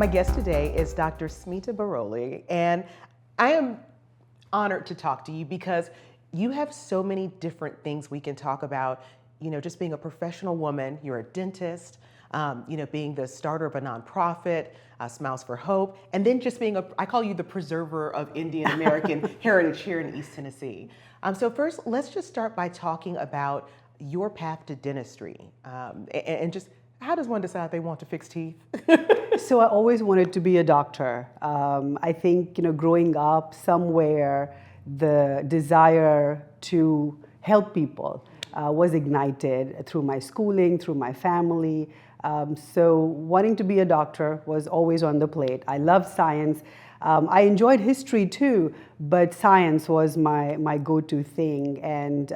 My guest today is Dr. Smita Borole, and I am honored to talk to you because you have so many different things we can talk about. Just being a professional woman, you're a dentist, being the starter of a nonprofit, Smiles for Hope, and then just being I call you the preserver of Indian American heritage here in East Tennessee. So first, let's just start by talking about your path to dentistry, and just how does one decide they want to fix teeth? So I always wanted to be a doctor. I think, growing up somewhere, the desire to help people was ignited through my schooling, through my family. So wanting to be a doctor was always on the plate. I loved science. I enjoyed history too, but science was my go-to thing. And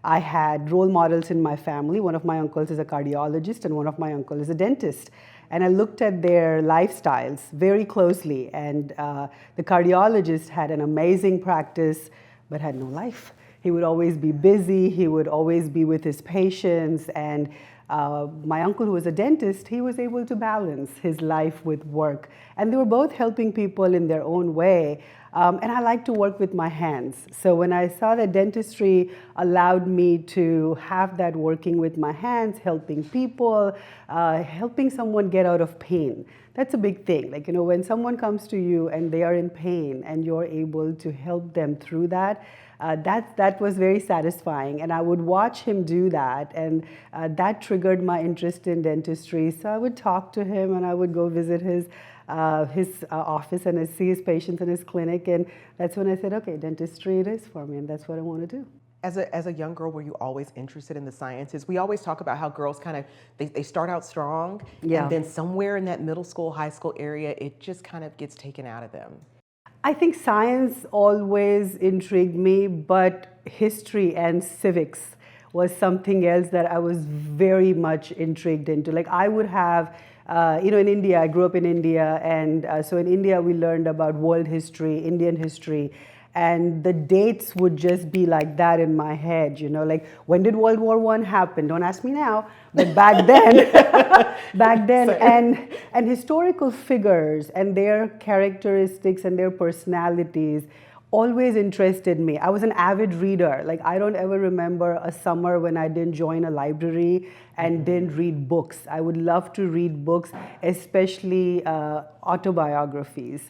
I had role models in my family. One of my uncles is a cardiologist and one of my uncles is a dentist. And I looked at their lifestyles very closely. And the cardiologist had an amazing practice, but had no life. He would always be busy. He would always be with his patients. And my uncle, who was a dentist, he was able to balance his life with work. And they were both helping people in their own way. And I like to work with my hands. So when I saw that dentistry allowed me to have that working with my hands, helping people, helping someone get out of pain, that's a big thing. Like, when someone comes to you and they are in pain and you're able to help them through that, that was very satisfying. And I would watch him do that, and that triggered my interest in dentistry. So I would talk to him and I would go visit his office and see his patients in his clinic, and that's when I said, okay, dentistry it is for me, and that's what I want to do. As a young girl, were you always interested in the sciences? We always talk about how girls they start out strong, and then somewhere in that middle school, high school area, it just kind of gets taken out of them. I think science always intrigued me, but history and civics was something else that I was very much intrigued into. Like, I would have, in India, I grew up in India, and so in India we learned about world history, Indian history, and the dates would just be like that in my head, like, when did World War I happen? Don't ask me now, but back then, and historical figures and their characteristics and their personalities always interested me. I was an avid reader. Like, I don't ever remember a summer when I didn't join a library and didn't read books. I would love to read books, especially autobiographies,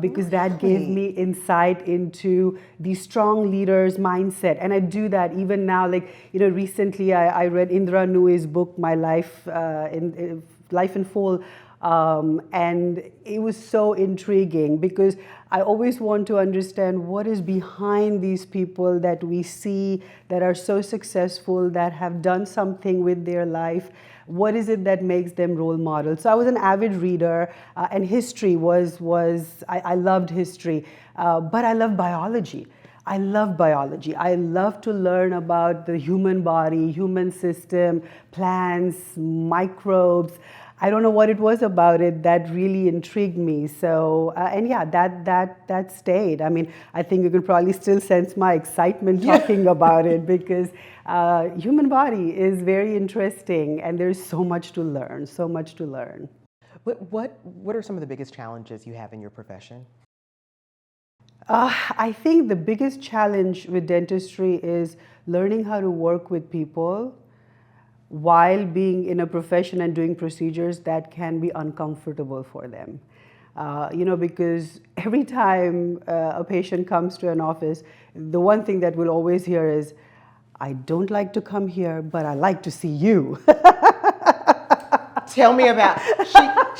because that gave me insight into the strong leader's mindset. And I do that even now. Like, recently I read Indra Nui's book, My Life in Full. And it was so intriguing because I always want to understand what is behind these people that we see that are so successful, that have done something with their life. What is it that makes them role models? So I was an avid reader, and history I loved history, but I love biology. I love biology. I love to learn about the human body, human system, plants, microbes. I don't know what it was about it that really intrigued me. So, and yeah, that stayed. I mean, I think you can probably still sense my excitement talking about it, because human body is very interesting, and there's so much to learn, so much to learn. What are some of the biggest challenges you have in your profession? I think the biggest challenge with dentistry is learning how to work with people while being in a profession and doing procedures that can be uncomfortable for them. Because every time a patient comes to an office, the one thing that we'll always hear is, I don't like to come here, but I like to see you. Tell me about,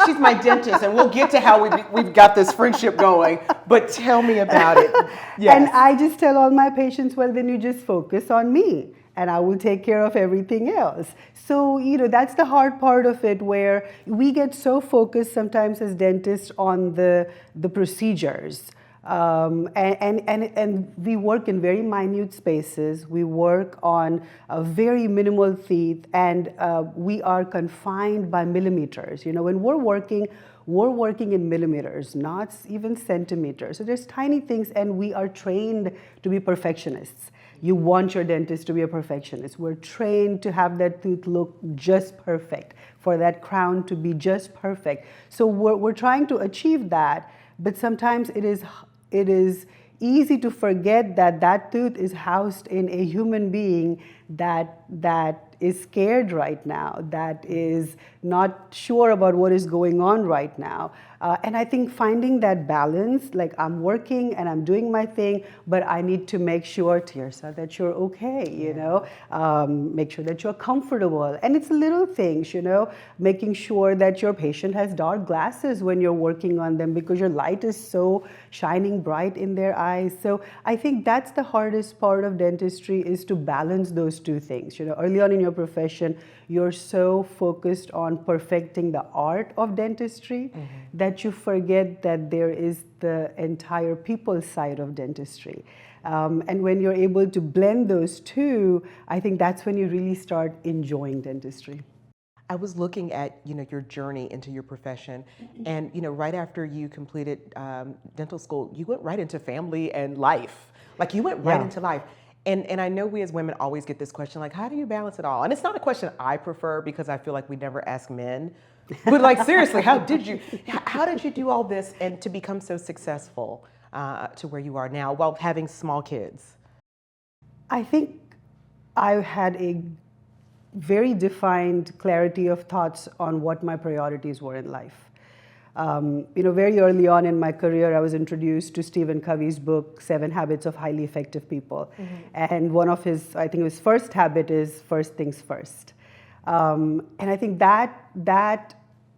she's my dentist, and we'll get to how we've got this friendship going, but tell me about it. Yes. And I just tell all my patients, well, then you just focus on me, and I will take care of everything else. So, that's the hard part of it, where we get so focused sometimes as dentists on the procedures. And we work in very minute spaces. We work on very minimal teeth, and we are confined by millimeters. When we're working in millimeters, not even centimeters. So there's tiny things, and we are trained to be perfectionists. you want your dentist to be a perfectionist. We're trained to have that tooth look just perfect, for that crown to be just perfect. So we're trying to achieve that, but sometimes it is easy to forget that that tooth is housed in a human being that is scared right now, that is not sure about what is going on right now. And I think finding that balance, like I'm working and I'm doing my thing, but I need to make sure, Tearsa, that you're okay, you know, make sure that you're comfortable. And it's little things, you know, making sure that your patient has dark glasses when you're working on them because your light is so shining bright in their eyes. So I think that's the hardest part of dentistry, is to balance those two things. You know, early on in your profession, you're so focused on perfecting the art of dentistry that you forget that there is the entire people side of dentistry. And when you're able to blend those two, I think that's when you really start enjoying dentistry. I was looking at, you know, your journey into your profession, and you know, right after you completed dental school, you went right into family and life. Like you went right into life. And I know we as women always get this question, like, how do you balance it all? And it's not a question I prefer because I feel like we never ask men. But like seriously, how did you do all this and to become so successful to where you are now while having small kids? I think I had a very defined clarity of thoughts on what my priorities were in life. You know, very early on in my career, I was introduced to Stephen Covey's book, 7 Habits of Highly Effective People. And one of his, I think his first habit is first things first. And I think that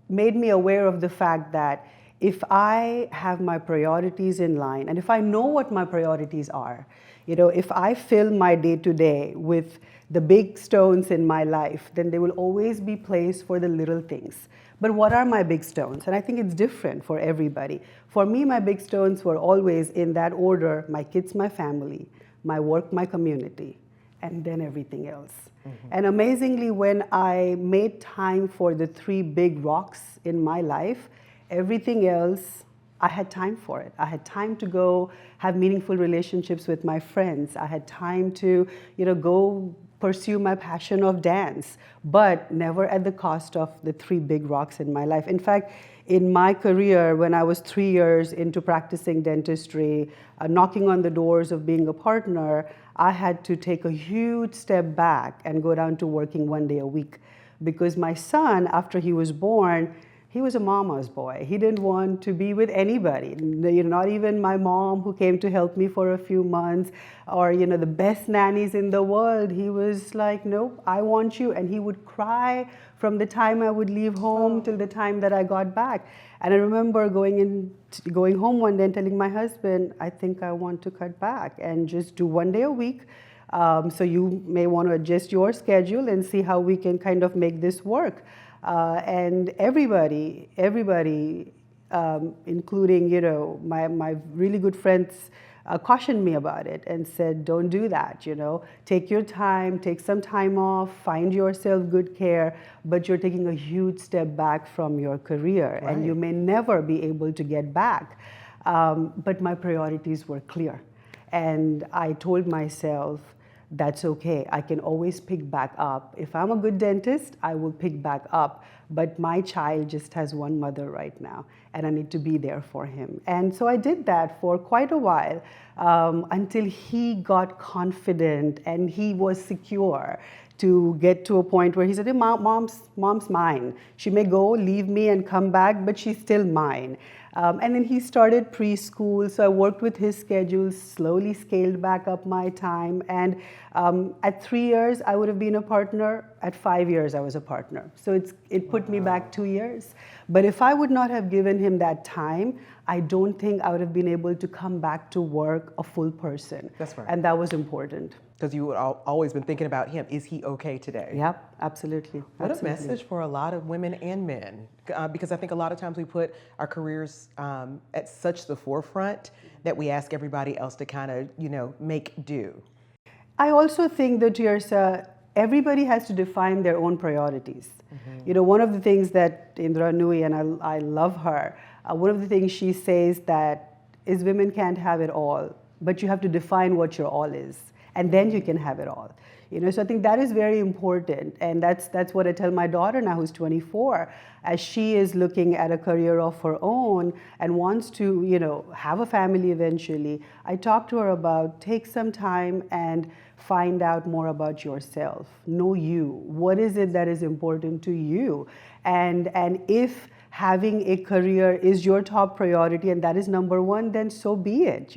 made me aware of the fact that if I have my priorities in line, and if I know what my priorities are, you know, if I fill my day-to-day with the big stones in my life, then there will always be place for the little things. But what are my big stones? And I think it's different for everybody. For me, my big stones were always in that order: my kids, my family, my work, my community, and then everything else. And amazingly, when I made time for the 3 big rocks in my life, everything else, I had time for it. I had time to go have meaningful relationships with my friends. I had time to, you know, go pursue my passion of dance, but never at the cost of the 3 big rocks in my life. In fact, in my career, when I was 3 years into practicing dentistry, knocking on the doors of being a partner, I had to take a huge step back and go down to working 1 day a week, because my son, after he was born, he was a mama's boy. He didn't want to be with anybody, not even my mom, who came to help me for a few months, or the best nannies in the world. He was like, nope, I want you. And he would cry from the time I would leave home till the time that I got back. And I remember going home one day and telling my husband, I think I want to cut back and just do 1 day a week. So you may want to adjust your schedule and see how we can kind of make this work. And everybody, including my really good friends, cautioned me about it and said, don't do that. Take your time, take some time off, find yourself good care, but you're taking a huge step back from your career, right, and you may never be able to get back. But my priorities were clear, and I told myself, that's okay. I can always pick back up. If I'm a good dentist, I will pick back up. But my child just has one mother right now, and I need to be there for him. And so I did that for quite a while, until he got confident and he was secure to get to a point where he said, hey, mom's mine. She may go, leave me and come back, but she's still mine. And then he started preschool, so I worked with his schedule, slowly scaled back up my time. And at 3 years, I would have been a partner. At 5 years, I was a partner. So it put me back 2 years. But if I would not have given him that time, I don't think I would have been able to come back to work a full person. That's right. And that was important. Because you would always been thinking about him. Is he okay today? Yep, absolutely. What a message for a lot of women and men. Because I think a lot of times we put our careers at such the forefront that we ask everybody else to kind of, make do. I also think that, Tearsa, everybody has to define their own priorities. Mm-hmm. One of the things that Indra Nui, and I love her, one of the things she says that is women can't have it all, but you have to define what your all is. and then you can have it all. So I think that is very important, and that's what I tell my daughter now, who's 24, as she is looking at a career of her own and wants to, have a family eventually. I talk to her about take some time and find out more about yourself. Know you. What is it that is important to you? And if having a career is your top priority and that is number one, then so be it.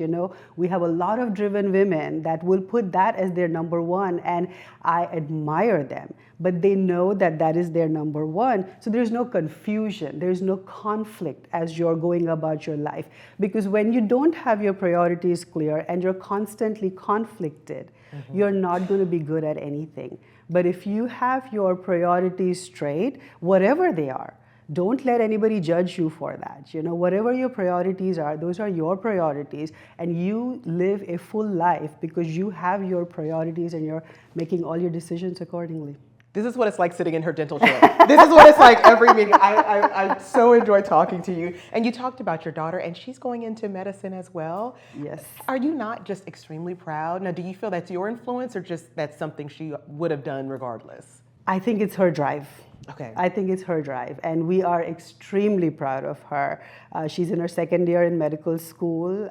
We have a lot of driven women that will put that as their number one, and I admire them. But they know that that is their number one. So there's no confusion, there's no conflict as you're going about your life. Because when you don't have your priorities clear and you're constantly conflicted, you're not going to be good at anything. But if you have your priorities straight, whatever they are, don't let anybody judge you for that. Whatever your priorities are, those are your priorities, and you live a full life because you have your priorities and you're making all your decisions accordingly. This is what it's like sitting in her dental chair. This is what it's like every meeting. I so enjoy talking to you. And you talked about your daughter, and she's going into medicine as well. Yes. Are you not just extremely proud? Now, do you feel that's your influence, or just that's something she would have done regardless? I think it's her drive. Okay. I think it's her drive, and we are extremely proud of her. She's in her second year in medical school,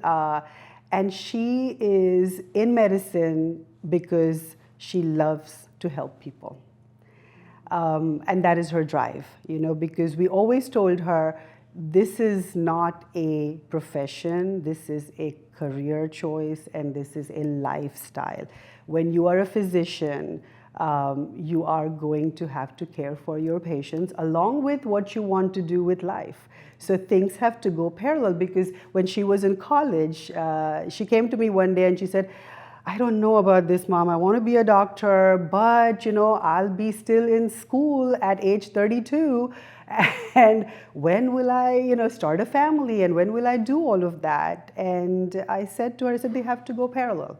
and she is in medicine because she loves to help people. And that is her drive, because we always told her, this is not a profession, this is a career choice, and this is a lifestyle. When you are a physician, you are going to have to care for your patients along with what you want to do with life. So things have to go parallel, because when she was in college, she came to me one day and she said, I don't know about this, Mom. I want to be a doctor, but I'll be still in school at age 32. And when will I, start a family? And when will I do all of that? And I said to her, they have to go parallel.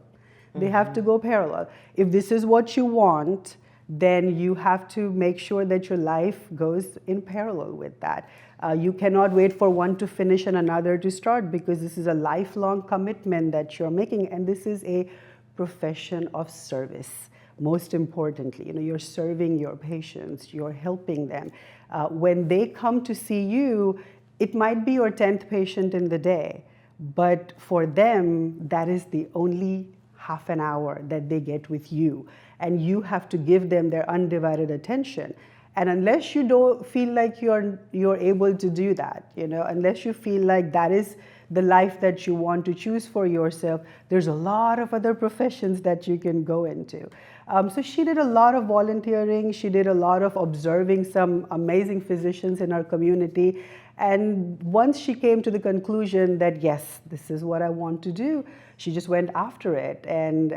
They have to go parallel. If this is what you want, then you have to make sure that your life goes in parallel with that. You cannot wait for one to finish and another to start, because this is a lifelong commitment that you're making, and this is a profession of service. Most importantly, you're serving your patients, you're helping them. When they come to see you, it might be your 10th patient in the day, but for them, that is the only half an hour that they get with you, and you have to give them their undivided attention. And unless you don't feel like you're able to do that, unless you feel like that is the life that you want to choose for yourself, there's a lot of other professions that you can go into. So she did a lot of volunteering. She did a lot of observing some amazing physicians in our community. And once she came to the conclusion that, yes, this is what I want to do, she just went after it. And,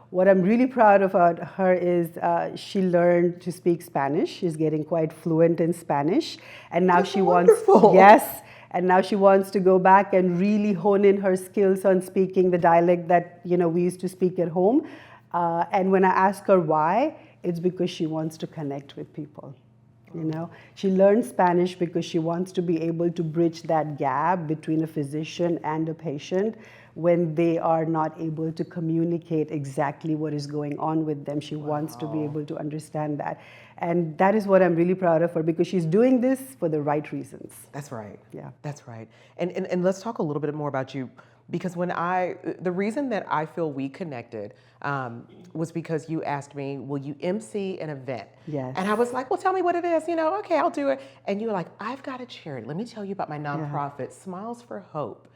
what I'm really proud about her is she learned to speak Spanish. She's getting quite fluent in Spanish. And now she wonderful. Yes. And now she wants to go back and really hone in her skills on speaking the dialect that, we used to speak at home. And when I ask her why, it's because she wants to connect with people. She learned Spanish because she wants to be able to bridge that gap between a physician and a patient when they are not able to communicate exactly what is going on with them. She wants to be able to understand that. And that is what I'm really proud of her, because she's doing this for the right reasons. That's right. Yeah. That's right. And let's talk a little bit more about you, because the reason that I feel we connected was because you asked me, will you MC an event? Yes. And I was like, well, tell me what it is, okay, I'll do it. And you were like, I've got a charity. Let me tell you about my nonprofit, Smiles for Hope.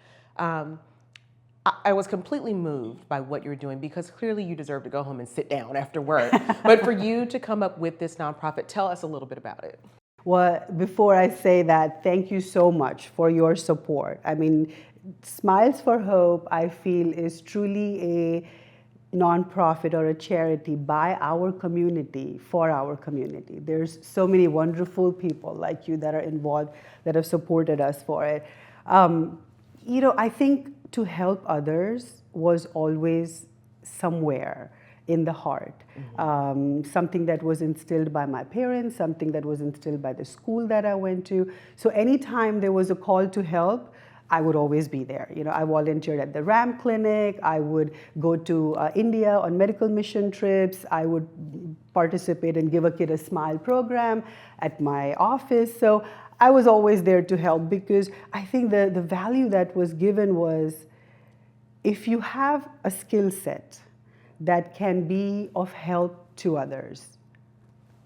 I was completely moved by what you're doing, because clearly you deserve to go home and sit down after work. But for you to come up with this nonprofit, tell us a little bit about it. Well, before I say that, thank you so much for your support. I mean, Smiles for Hope, I feel, is truly a nonprofit or a charity by our community, for our community. There's so many wonderful people like you that are involved, that have supported us for it. I think to help others was always somewhere in the heart. Something that was instilled by my parents, something that was instilled by the school that I went to. So anytime there was a call to help, I would always be there. I volunteered at the RAM clinic. I would go to India on medical mission trips. I would participate and give a kid a smile program at my office. So I was always there to help, because I think the value that was given was, if you have a skill set that can be of help to others,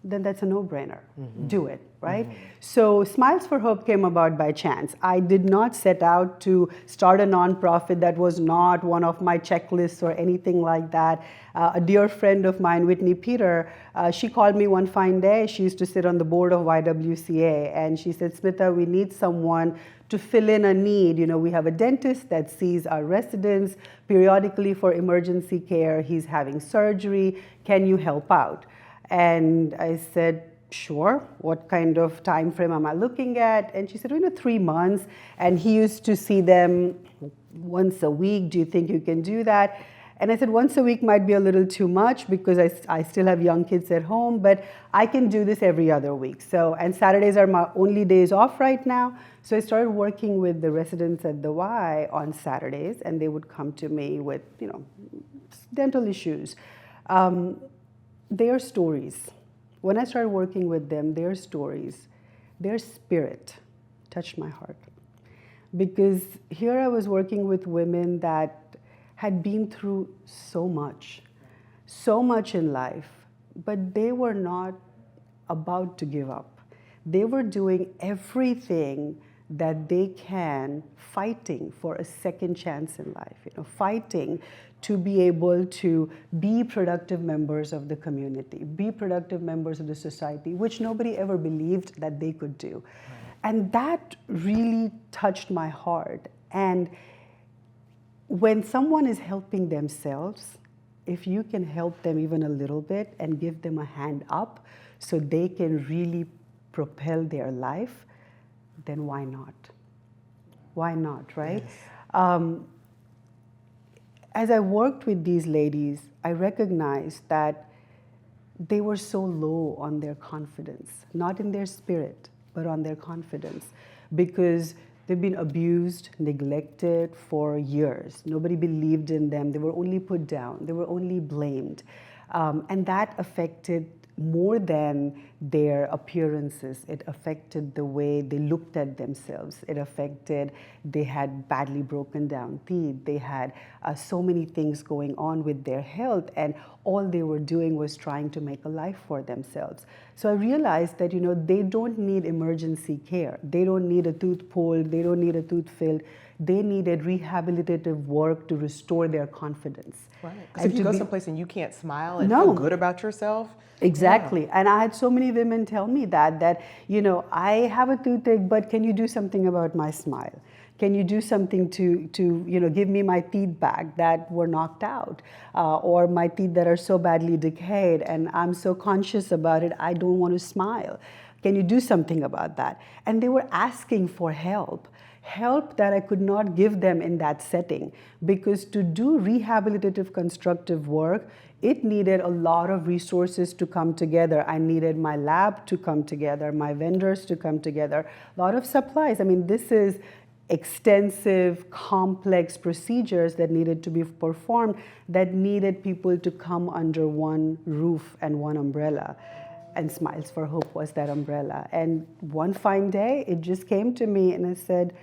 then that's a no-brainer. Do it, right? So Smiles for Hope came about by chance. I did not set out to start a nonprofit. That was not one of my checklists or anything like that. A dear friend of mine, Whitney Peter, she called me one fine day. She used to sit on the board of YWCA, and she said, Smita, we need someone to fill in a need. We have a dentist that sees our residents periodically for emergency care. He's having surgery. Can you help out? And I said, sure. What kind of time frame am I looking at? And she said, 3 months. And he used to see them once a week. Do you think you can do that? And I said, once a week might be a little too much, because I still have young kids at home, but I can do this every other week. And Saturdays are my only days off right now. So I started working with the residents at the Y on Saturdays, and they would come to me with, dental issues. Their stories, when I started working with them, their stories, their spirit touched my heart. Because here I was working with women that had been through so much in life, but they were not about to give up. They were doing everything that they can, fighting for a second chance in life, fighting to be able to be productive members of the community, be productive members of the society, which nobody ever believed that they could do. Right. And that really touched my heart. And when someone is helping themselves, if you can help them even a little bit and give them a hand up so they can really propel their life, then why not? Why not, right? Yes. As I worked with these ladies, I recognized that they were so low on their confidence, not in their spirit, but on their confidence, because they've been abused, neglected for years. Nobody believed in them. They were only put down. They were only blamed. And that affected more than their appearances. It affected the way they looked at themselves. It affected, they had badly broken down teeth. They had so many things going on with their health, and all they were doing was trying to make a life for themselves. So I realized that, they don't need emergency care. They don't need a tooth pulled. They don't need a tooth filled. They needed rehabilitative work to restore their confidence. Right. Because if you go someplace and you can't smile and feel good about yourself. Exactly. Yeah. And I had so many women tell me that, I have a toothache, but can you do something about my smile? Can you do something to give me my teeth back that were knocked out, or my teeth that are so badly decayed and I'm so conscious about it, I don't want to smile. Can you do something about that? And they were asking for help that I could not give them in that setting, because to do rehabilitative constructive work, it needed a lot of resources to come together. I needed my lab to come together, my vendors to come together, a lot of supplies. I mean, this is extensive, complex procedures that needed to be performed, that needed people to come under one roof and one umbrella. And Smiles for Hope was that umbrella. And one fine day, it just came to me and I said,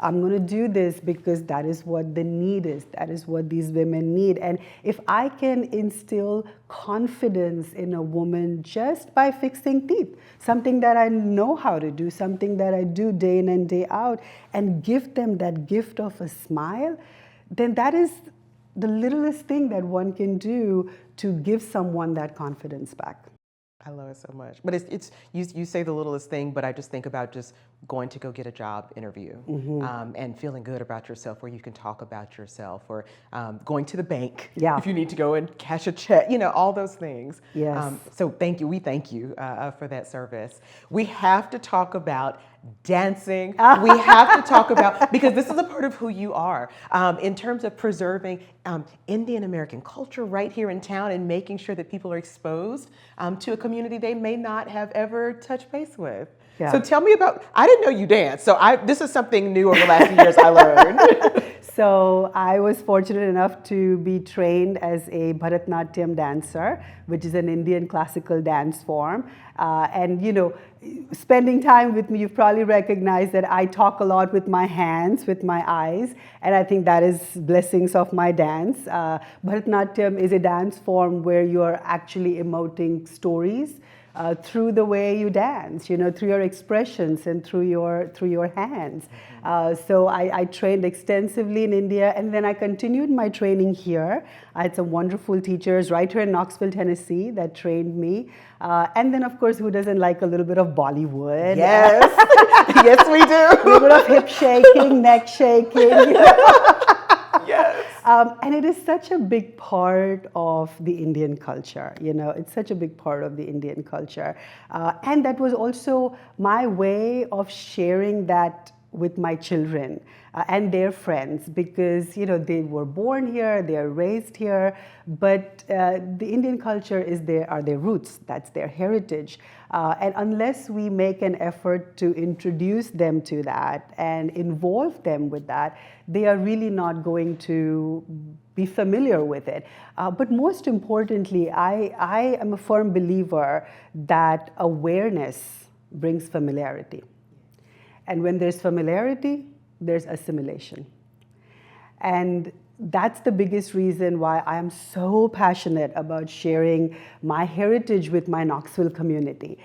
I'm going to do this because that is what the need is. That is what these women need. And if I can instill confidence in a woman just by fixing teeth, something that I know how to do, something that I do day in and day out, and give them that gift of a smile, then that is the littlest thing that one can do to give someone that confidence back. I love it so much. But it's you say the littlest thing, but I just think about just going to go get a job interview, and feeling good about yourself, where you can talk about yourself, or going to the bank if you need to go and cash a check, all those things. Yes. So thank you. We thank you for that service. We have to talk about dancing. We have to talk about, because this is a part of who you are, in terms of preserving Indian American culture right here in town and making sure that people are exposed to a community they may not have ever touched base with. Yeah. So tell me about, I didn't know you danced, so this is something new over the last few years I learned. So I was fortunate enough to be trained as a Bharatanatyam dancer, which is an Indian classical dance form. And you know, spending time with me, you've probably recognized that I talk a lot with my hands, with my eyes, and I think that is blessings of my dance. Bharatanatyam is a dance form where you're actually emoting stories through the way you dance, you know, through your expressions and through your hands. So I trained extensively in India, and then I continued my training here. I had some wonderful teachers right here in Knoxville, Tennessee, that trained me. And then, of course, who doesn't like a little bit of Bollywood? Yes, yes, we do. A little bit of hip shaking, neck shaking. Yes. And it is such a big part of the Indian culture, you know, it's such a big part of the Indian culture. And that was also my way of sharing that with my children and their friends, because, you know, they were born here, they are raised here, but the Indian culture are their roots, that's their heritage. And unless we make an effort to introduce them to that and involve them with that, they are really not going to be familiar with it. But most importantly, I am a firm believer that awareness brings familiarity. And when there's familiarity, there's assimilation. And that's the biggest reason why I am so passionate about sharing my heritage with my Knoxville community.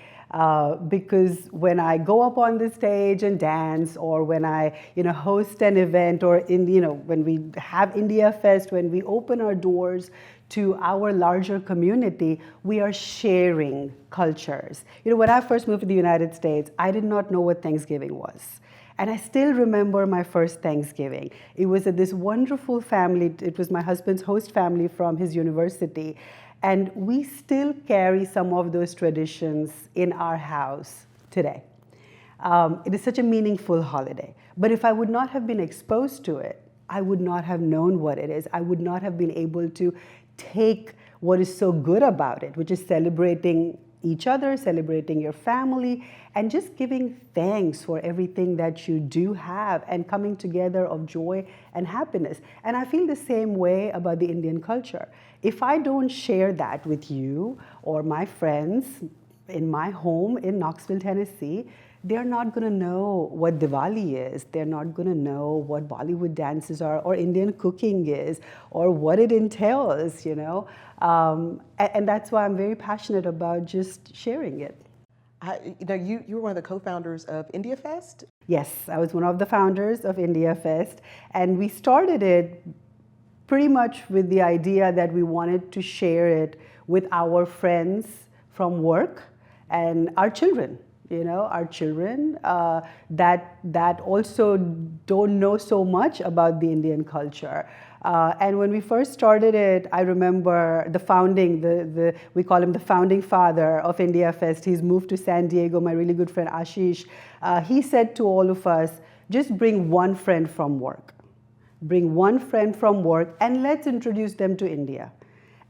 Because when I go up on the stage and dance, or when I, you know, host an event, or when we have India Fest, when we open our doors to our larger community, we are sharing cultures. You know, when I first moved to the United States, I did not know what Thanksgiving was. And I still remember my first Thanksgiving. It was at this wonderful family. It was my husband's host family from his university. And we still carry some of those traditions in our house today. It is such a meaningful holiday. But if I would not have been exposed to it, I would not have known what it is. I would not have been able to take what is so good about it, which is celebrating each other, celebrating your family, and just giving thanks for everything that you do have, and coming together of joy and happiness. And I feel the same way about the Indian culture. If I don't share that with you or my friends in my home in Knoxville, Tennessee, they're not going to know what Diwali is. They're not going to know what Bollywood dances are, or Indian cooking is, or what it entails, you know. And that's why I'm very passionate about just sharing it. You were one of the co-founders of India Fest? Yes, I was one of the founders of India Fest, and we started it pretty much with the idea that we wanted to share it with our friends from work and our children. You know, our children that also don't know so much about the Indian culture. And when we first started it, I remember the founding, we call him the founding father of India Fest. He's moved to San Diego, my really good friend Ashish. He said to all of us, just bring one friend from work. Bring one friend from work and let's introduce them to India.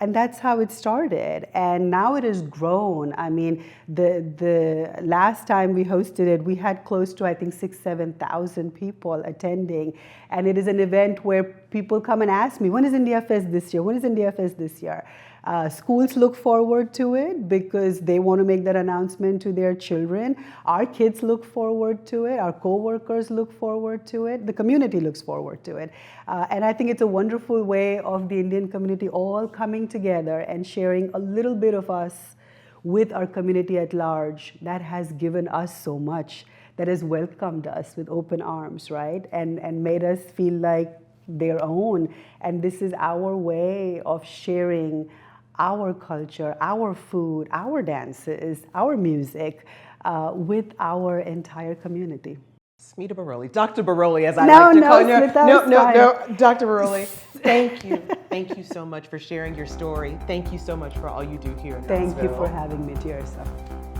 And that's how it started. And now it has grown. I mean, the last time we hosted it, we had close to, I think, 7,000 people attending. And it is an event where people come and ask me, when is India Fest this year? When is India Fest this year? Schools look forward to it because they want to make that announcement to their children. Our kids look forward to it. Our co-workers look forward to it. The community looks forward to it. And I think it's a wonderful way of the Indian community all coming together and sharing a little bit of us with our community at large that has given us so much, that has welcomed us with open arms, right? And made us feel like their own. And this is our way of sharing our culture, our food, our dances, our music with our entire community. Smita Borole, Dr. Borole, as I like to call you. No, Dr. Borole, thank you. Thank you so much for sharing your story. Thank you so much for all you do here in Knoxville. Thank you for having me, Tearsa.